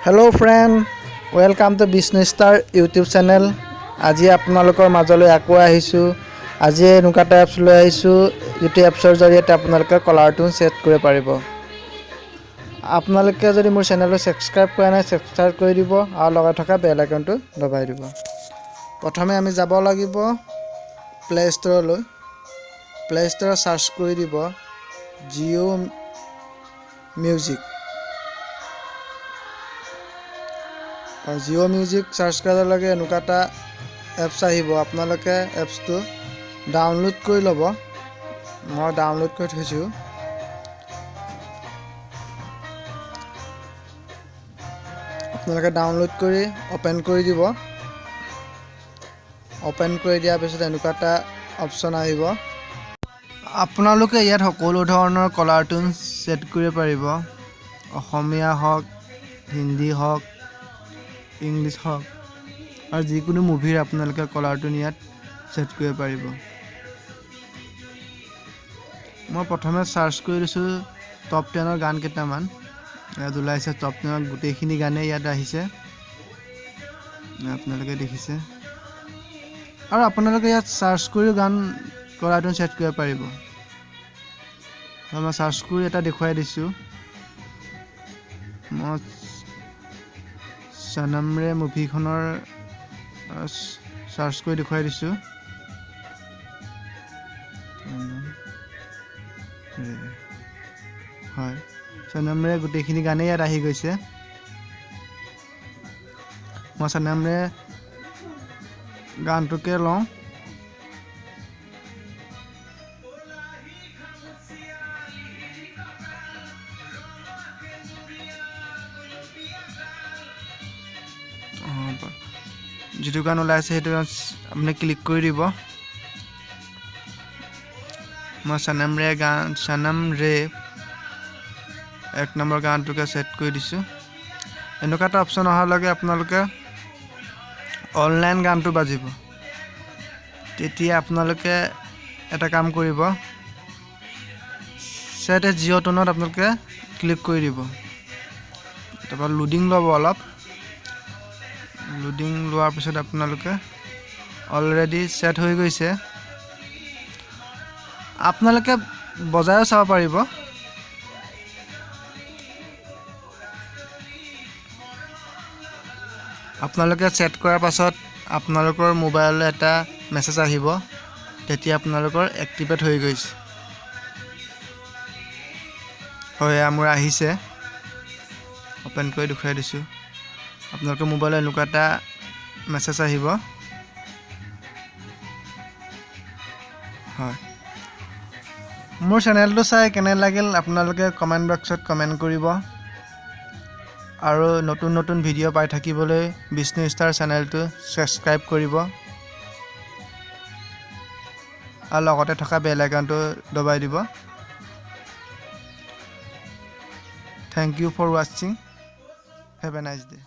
Hello friend, welcome to Business Star YouTube channel. আজি আপোনালোকৰ মাজলৈ আকৌ আহিছো। আজি এনুকাটা এপছ লৈ আহিছো যেটি এপছৰ জৰিয়তে আপোনালোকে কলাৰ টোন সেট কৰিব পাৰিব। আপোনালোকে যদি মোৰ চেনেলটো সাবস্ক্ৰাইব কৰা নাই সাবস্ক্ৰাইব কৰি দিব আৰু লগত থকা বেল আইকনটো দবাই দিব। প্ৰথমে আমি যাব লাগিব প্লে ষ্টৰলৈ। প্লে ষ্টৰ সাৰ্চ কৰি দিব Jio' music. Jio' music search কৰাৰ লগে এনুকাটা এপছ আহিব। আপোনালোকে এপছটো ডাউনলোড কৰি ল'ব। মই ডাউনলোড কৰি থৈছো। আপোনালোকে ডাউনলোড কৰি ওপেন কৰি দিব। ওপেন কৰি দিয়াৰ পিছত এনুকাটা অপচন আহিব। আপোনালোকে ইয়াত সকলো ধৰণৰ কলাৰ টোন সেট কৰিব পাৰিব। অসমীয়া হওক, হিন্দী হওক, ইংলিছ হওক আৰু যিকোনো মুভিৰ আপোনালোকে কলাৰ টোন ইয়াত সেট কৰিব পাৰিব। মই প্ৰথমে সাৰ্চ কৰি দিছো টপ 10 গান কেইটামান। ইয়াত ওলাইছে টপ 10 গোটেইখিনি গানে ইয়াত আহিছে। আপোনালোকে দেখিছে। আৰু আপোনালোকে ইয়াত সাৰ্চ কৰি গান কলাৰ টোন সেট কৰিব পাৰিব। মই সাৰ্চ কৰি এটা দেখুৱাই দিছো। মই সনমৰে মুভিখনৰ সাৰ্চ কৰি দেখুৱাই দিছো। হয়, সনমৰে গোটেইখিনি গানে ইয়াত আহি গৈছে। মই সনমৰে গানটোকে লওঁ। যেটো গান ওলাইছে সেইটো আপুনি ক্লিক কৰি দিব। মই সনম ৰে 1 নম্বৰ গানটোকে সেট কৰি দিছো। এনুকাটা অপচন অহাৰ লগে আপোনালোকে অনলাইন গানটো বাজিব। তেতিয়া আপোনালোকে এটা কাম কৰিব। সেট এ জিঅ' টোনত আপোনালোকে ক্লিক কৰি দিব। তাৰপৰা লোডিং ল'ব অলপ। লোডিং লোৱাৰ পিছত আপোনালোকে অলৰেডি সেট হৈ গৈছে। আপোনালোকে বজায়ও চাব পাৰিব। আপোনালোকে সেট কৰাৰ পাছত আপোনালোকৰ মোবাইললৈ এটা মেছেজ আহিব। তেতিয়া আপোনালোকৰ এক্টিভেট হৈ গৈছে। হয়, মোৰ আহিছে। ওপেন কৰি দেখুৱাই দিছো। আপোনালোকৰ মোবাইলত এনুকাটা মেছেজ আহিব। হয়, মোৰ চেনেলটো চাই কেনে লাগিল আপোনালোকে কমেন্ট বক্সত কমেন্ট কৰিব। আৰু নতুন নতুন ভিডিঅ' পাই থাকিবলৈ বিষ্ণু ষ্টাৰ চেনেলটো সাবস্ক্ৰাইব কৰিব। আৰু লগতে থকা বেল আইকনটো দবাই দিব। Thank you for watching. Have a nice day.